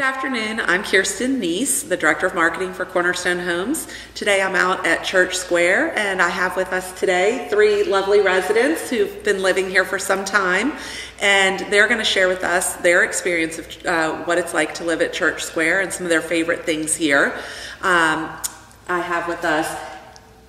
afternoon. I'm Kirsten Neese, the Director of Marketing for Cornerstone Homes. Today I'm out at Church Square, and I have with us today 3 lovely residents who've been living here for some time, and they're going to share with us their experience of what it's like to live at Church Square and some of their favorite things here. I have with us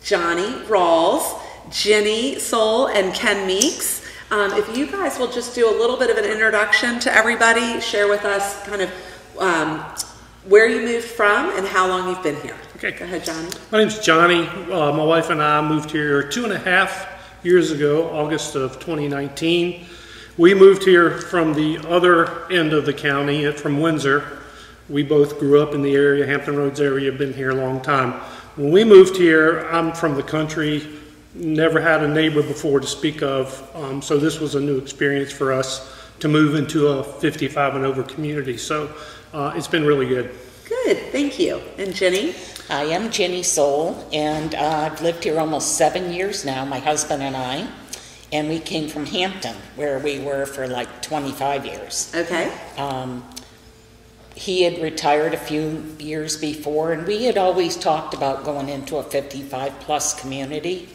Johnny Rawls, Ginny Soul, and Ken Meeks. If you guys will just do a little bit of an introduction to everybody, share with us kind of where you moved from and how long you've been here. Okay. Go ahead, Johnny. My name's Johnny. My wife and I moved here 2.5 years ago, August of 2019. We moved here from the other end of the county, from Windsor. We both grew up in the area, Hampton Roads area, been here a long time. When we moved here, I'm from the country, never had a neighbor before to speak of, so this was a new experience for us to move into a 55 and over community. So it's been really good. Good, thank you. And Ginny? I am Ginny Soul, and I've lived here almost 7 years now, my husband and I, and we came from Hampton, where we were for like 25 years. Okay. He had retired a few years before, and we had always talked about going into a 55 plus community.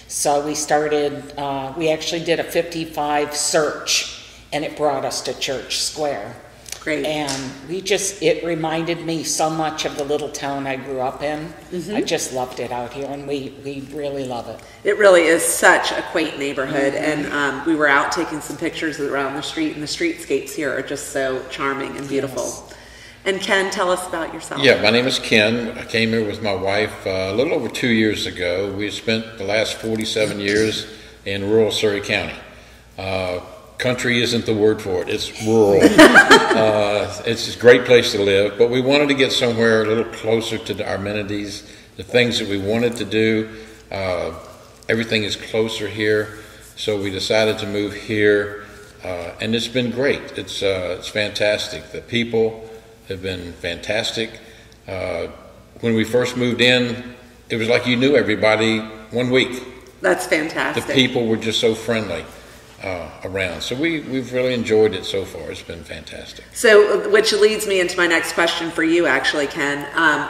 So we started, we actually did a 55 search, and it brought us to Church Square. Great. And it reminded me so much of the little town I grew up in. I just loved it out here, and we really love it. It really is such a quaint neighborhood, and we were out taking some pictures around the street, and the streetscapes here are just so charming and beautiful. Yes. And Ken, tell us about yourself. Yeah, my name is Ken. I came here with my wife a little over 2 years ago. We spent the last 47 years in rural Surrey County. Country isn't the word for it, it's rural. It's a great place to live, but we wanted to get somewhere a little closer to our amenities, the things that we wanted to do. Everything is closer here, so we decided to move here, and it's been great. It's fantastic. The people have been fantastic. When we first moved in, it was like you knew everybody 1 week. That's fantastic. The people were just so friendly around. So we've really enjoyed it so far. It's been fantastic. So, which leads me into my next question for you, actually, Ken.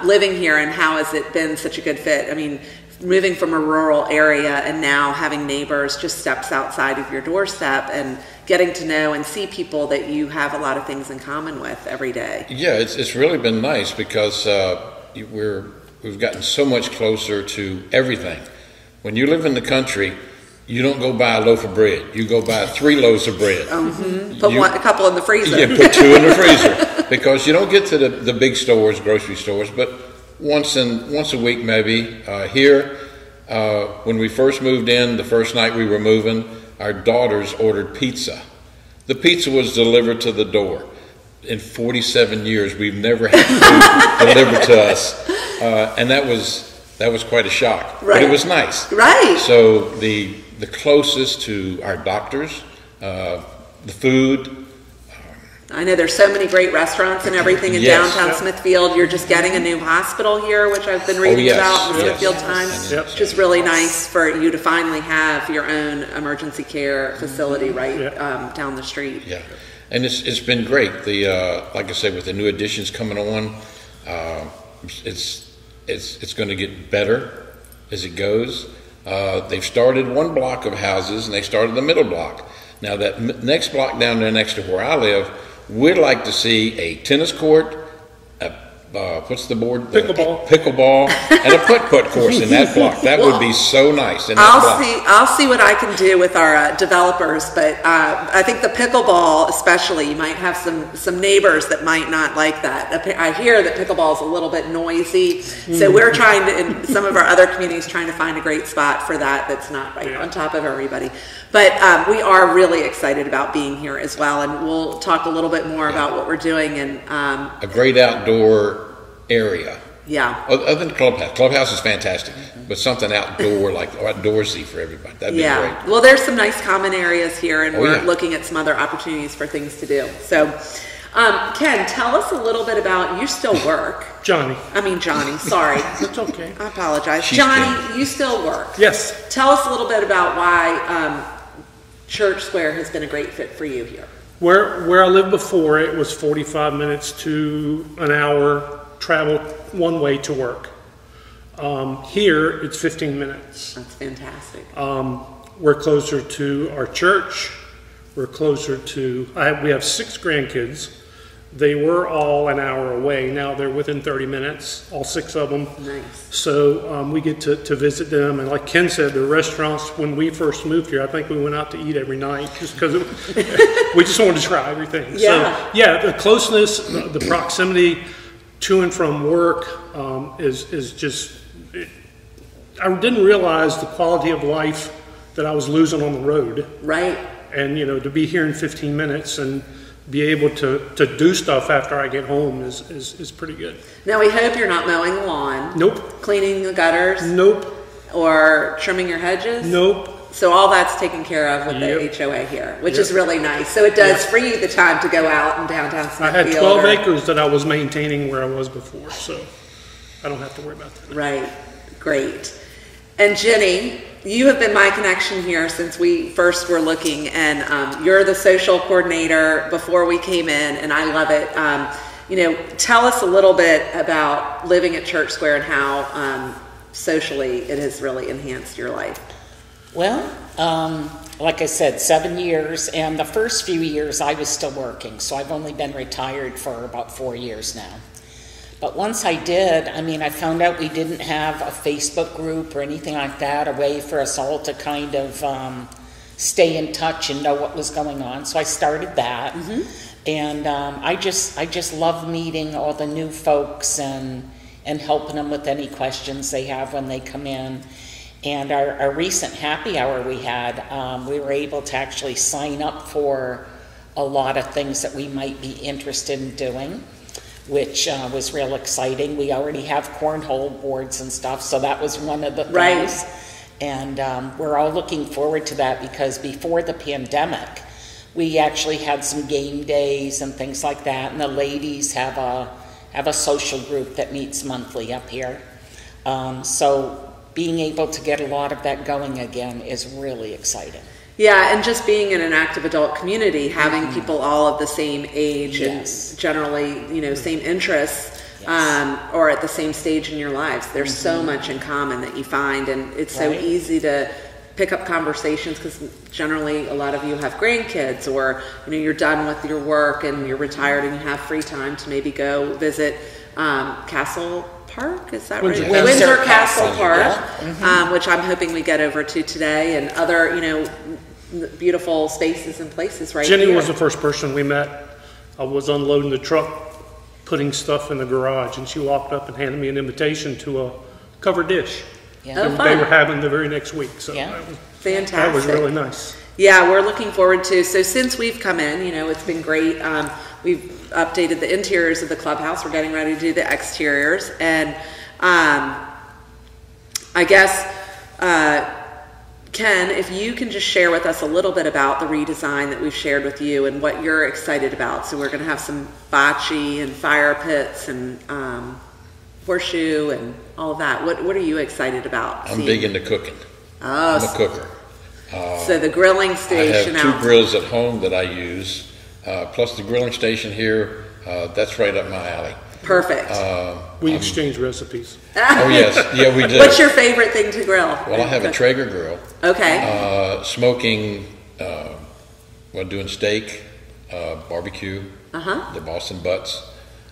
Living here, and how has it been such a good fit? I mean, moving from a rural area and now having neighbors just steps outside of your doorstep and getting to know and see people that you have a lot of things in common with every day. Yeah, it's really been nice because we've gotten so much closer to everything. When you live in the country, you don't go buy a loaf of bread. You go buy 3 loaves of bread. Put a couple in the freezer. Yeah, put 2 in the freezer because you don't get to the big stores, grocery stores, but once a week maybe. Here, when we first moved in, the first night we were moving, our daughters ordered pizza. The pizza was delivered to the door. In 47 years, we've never had food delivered to us, and that was quite a shock. Right. But it was nice. Right. So the closest to our doctors, the food. I know there's so many great restaurants and everything in downtown Smithfield. You're just getting a new hospital here, which I've been reading about in the Smithfield Times. It's just really nice for you to finally have your own emergency care facility right down the street. Yeah, and it's been great. Like I said, with the new additions coming on, it's going to get better as it goes. They've started 1 block of houses, and they started the middle block. Now that next block down there next to where I live, we'd like to see a tennis court, what's the board? Pickleball, and a putt-putt course in that block. That would be so nice in that block. I'll see what I can do with our developers, but I think the pickleball especially, you might have some neighbors that might not like that. I hear that pickleball is a little bit noisy, so we're trying to, in some of our other communities, trying to find a great spot for that that's not right on top of everybody. But we are really excited about being here as well, and we'll talk a little bit more about what we're doing. And a great outdoor area. Yeah. Other than the clubhouse. Clubhouse is fantastic, but something outdoor, like outdoorsy for everybody. That'd be great. Well, there's some nice common areas here, and we're looking at some other opportunities for things to do. So, Ken, tell us a little bit about, you still work. Johnny, sorry. it's okay. I apologize. She's Johnny, you still work. Yes. Tell us a little bit about why Church Square has been a great fit for you here. Where I lived before, it was 45 minutes to an hour travel one way to work. Here, it's 15 minutes. That's fantastic. We're closer to our church. We're closer to, we have 6 grandkids. They were all an hour away. Now they're within 30 minutes, all 6 of them. Nice. So we get to visit them. And like Ken said, the restaurants, when we first moved here, I think we went out to eat every night just because we just wanted to try everything. Yeah. So, yeah, the closeness, the proximity to and from work is just, I didn't realize the quality of life that I was losing on the road. Right. And, to be here in 15 minutes and be able to do stuff after I get home is pretty good. Now, we hope you're not mowing the lawn. Nope. Cleaning the gutters. Nope. Or trimming your hedges. Nope. So all that's taken care of with the HOA here, which is really nice. So it does free you the time to go out in downtown Smithfield. I had 12 acres that I was maintaining where I was before, so I don't have to worry about that. Right. Great. And Ginny, you have been my connection here since we first were looking, and you're the social coordinator before we came in, and I love it. Tell us a little bit about living at Church Square and how socially it has really enhanced your life. Well, like I said, 7 years, and the first few years I was still working, so I've only been retired for about 4 years now. But once I did, I found out we didn't have a Facebook group or anything like that, a way for us all to kind of stay in touch and know what was going on. So I started that, and I just love meeting all the new folks and helping them with any questions they have when they come in. And our recent happy hour we had, we were able to actually sign up for a lot of things that we might be interested in doing, which was real exciting. We already have cornhole boards and stuff, so that was one of the things. Right. And we're all looking forward to that because before the pandemic, we actually had some game days and things like that, and the ladies have a social group that meets monthly up here. So being able to get a lot of that going again is really exciting. Yeah, and just being in an active adult community, having people all of the same age and generally, same interests, or at the same stage in your lives. There's so much in common that you find, and it's so easy to pick up conversations because generally a lot of you have grandkids, or you're done with your work and you're retired and you have free time to maybe go visit Castle Park, is that right? Windsor Castle Park, which I'm hoping we get over to today, and other, beautiful spaces and places right Ginny here. was the first person we met. I was unloading the truck, putting stuff in the garage, and she walked up and handed me an invitation to a covered dish. Yeah. Oh, They fun. were having the very next week, so Fantastic. that was really nice. Yeah, we're looking forward to, so since we've come in, it's been great. We've updated the interiors of the clubhouse. We're getting ready to do the exteriors. And I guess, Ken, if you can just share with us a little bit about the redesign that we've shared with you and what you're excited about. So we're going to have some bocce and fire pits and horseshoe and all of that. What are you excited about? I'm big into cooking. Oh, I'm a cooker. So the grilling station I have two grills at home that I use, plus the grilling station here. That's right up my alley. Perfect. We exchange recipes. Oh yes, yeah we do. What's your favorite thing to grill? Well, I have a Traeger grill. Okay. Smoking, doing steak, barbecue, the Boston butts.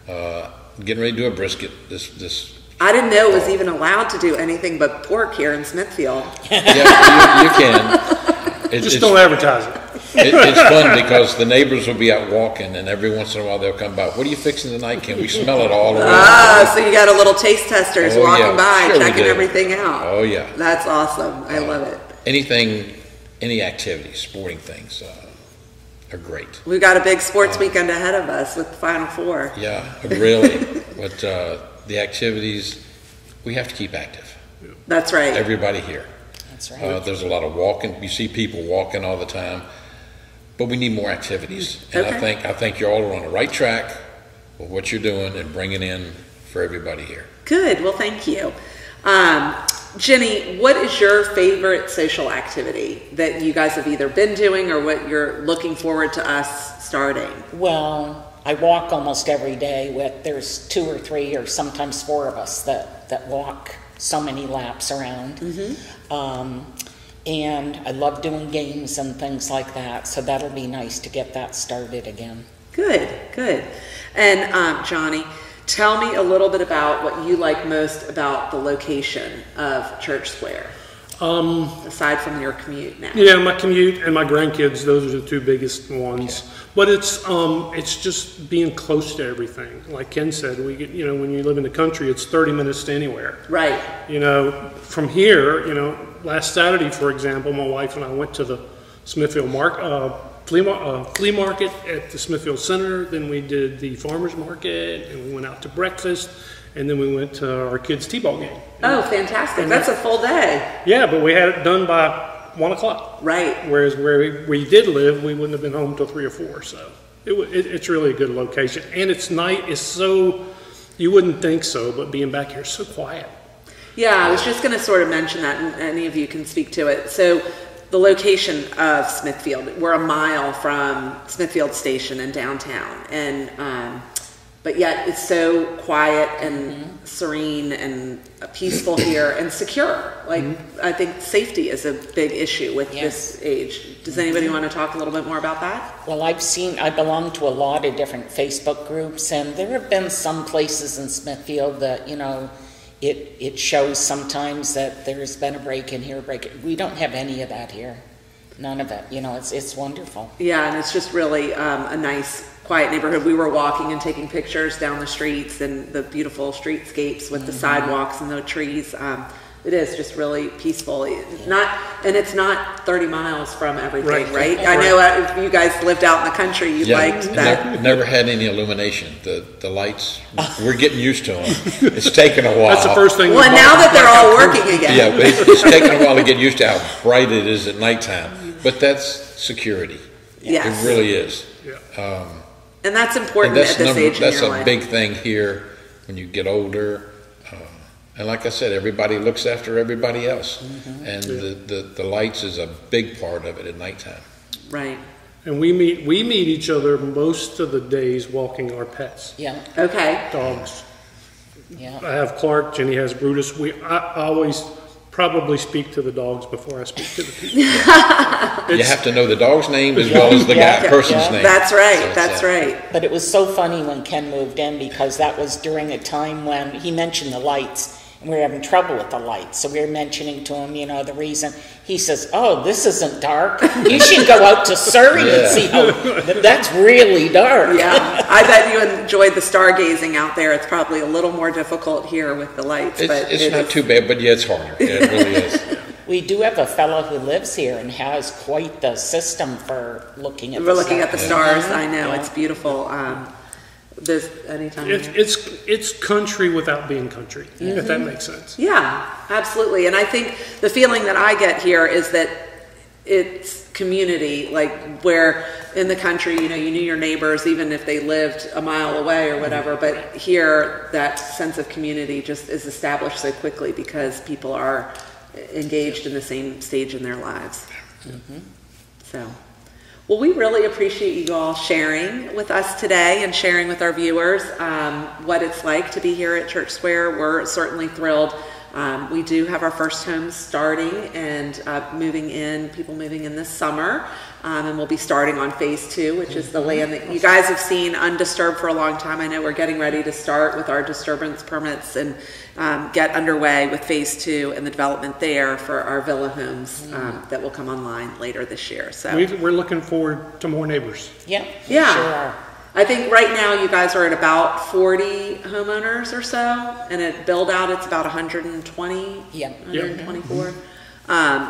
Getting ready to do a brisket. This. I didn't know it was even allowed to do anything but pork here in Smithfield. Yeah, you can. Just don't advertise it. It's fun because the neighbors will be out walking, and every once in a while they'll come by. What are you fixing tonight? Can we smell it all around? Ah, so you got a little taste testers walking by, sure checking everything out. Oh yeah, that's awesome. I love it. Any activities, sporting things are great. We've got a big sports weekend ahead of us with the Final Four. Yeah, really. But the activities, we have to keep active. That's right. Everybody here. That's right. There's a lot of walking. You see people walking all the time. But we need more activities, and Okay. I think you all are on the right track with what you're doing and bringing in for everybody here. Good. Well, thank you. Ginny, what is your favorite social activity that you guys have either been doing or what you're looking forward to us starting? Well, I walk almost every day there's 2 or 3 or sometimes 4 of us that walk so many laps around. And I love doing games and things like that, so that'll be nice to get that started again. Good, good. And Johnny, tell me a little bit about what you like most about the location of Church Square, aside from your commute now. Yeah, my commute and my grandkids, those are the 2 biggest ones. Okay. But it's just being close to everything. Like Ken said, we get, when you live in the country, it's 30 minutes to anywhere. Right. From here, last Saturday, for example, my wife and I went to the Smithfield flea market at the Smithfield Center. Then we did the farmers market, and we went out to breakfast, and then we went to our kids' t-ball game. Oh, fantastic! That's a full day. Yeah, but we had it done by 1 o'clock. Right. Whereas where we did live, we wouldn't have been home till 3 or 4. So it's really a good location, and it's night. It's so, you wouldn't think so, but being back here is so quiet. Yeah, I was just going to sort of mention that, and any of you can speak to it. So the location of Smithfield, we're a mile from Smithfield Station in downtown, and but yet it's so quiet and serene and peaceful here and secure. Like, I think safety is a big issue with this age. Does anybody want to talk a little bit more about that? Well, I belong to a lot of different Facebook groups, and there have been some places in Smithfield that, it shows sometimes that there's been a break in here, We don't have any of that here. None of it. It's wonderful. Yeah, and it's just really a nice, quiet neighborhood. We were walking and taking pictures down the streets and the beautiful streetscapes with the sidewalks and the trees. It is just really peaceful. It's not 30 miles from everything, right? I know if you guys lived out in the country, you liked that. Never had any illumination. The lights, we're getting used to them. It's taken a while. That's the first thing. Well, now that they're all working again. Yeah, but it's taken a while to get used to how bright it is at nighttime. But that's security. Yes. It really is. Yeah. And that's important at this age in your life. That's a big thing here when you get older. And like I said, everybody looks after everybody else. And the lights is a big part of it at nighttime. Right. And we meet each other most of the days walking our pets. Yeah. Okay. Dogs. Yeah. I have Clark, Ginny has Brutus. I always probably speak to the dogs before I speak to the people. You have to know the dog's name as well as the person's name. That's right. That's right. But it was so funny when Ken moved in, because that was during a time when he mentioned the lights. We were having trouble with the lights, so we were mentioning to him, the reason. He says, "Oh, this isn't dark. You should go out to Surrey and see how that's really dark." Yeah, I bet you enjoyed the stargazing out there. It's probably a little more difficult here with the lights, but it's not too bad. But it's harder. It really is. We do have a fellow who lives here and has quite the system for looking at the stars. Looking at the stars. I know, it's beautiful. It's country without being country, if that makes sense. Yeah, absolutely. And I think the feeling that I get here is that it's community, like where in the country, you knew your neighbors even if they lived a mile away or whatever, but here that sense of community just is established so quickly because people are engaged in the same stage in their lives. So, well, we really appreciate you all sharing with us today and sharing with our viewers what it's like to be here at Church Square. We're certainly thrilled. We do have our first homes starting and people moving in this summer. And we'll be starting on phase 2, which is the land that you guys have seen undisturbed for a long time. I know we're getting ready to start with our disturbance permits and get underway with phase 2 and the development there for our villa homes that will come online later this year. So we're looking forward to more neighbors. Yeah. Sure are. I think right now you guys are at about 40 homeowners or so, and at build out it's about 120, 124.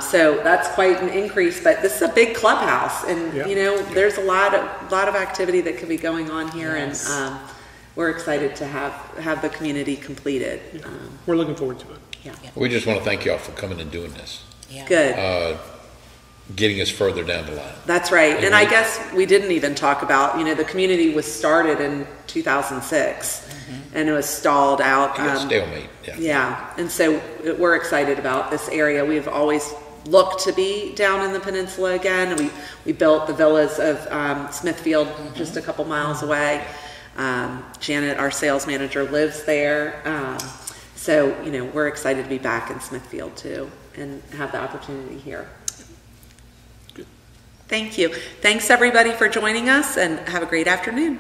So that's quite an increase, but this is a big clubhouse, and there's a lot of activity that could be going on here, and we're excited to have the community completed. We're looking forward to it. We just want to thank you all for coming and doing this. Good. Getting us further down the line. That's right. And I guess we didn't even talk about, the community was started in 2006. and it was stalled out. Stalemate. Yeah, and so we're excited about this area. We've always looked to be down in the peninsula again. We built the villas of Smithfield just a couple miles away. Janet, our sales manager, lives there. So, you know, we're excited to be back in Smithfield too and have the opportunity here. Good. Thank you. Thanks everybody for joining us, and have a great afternoon.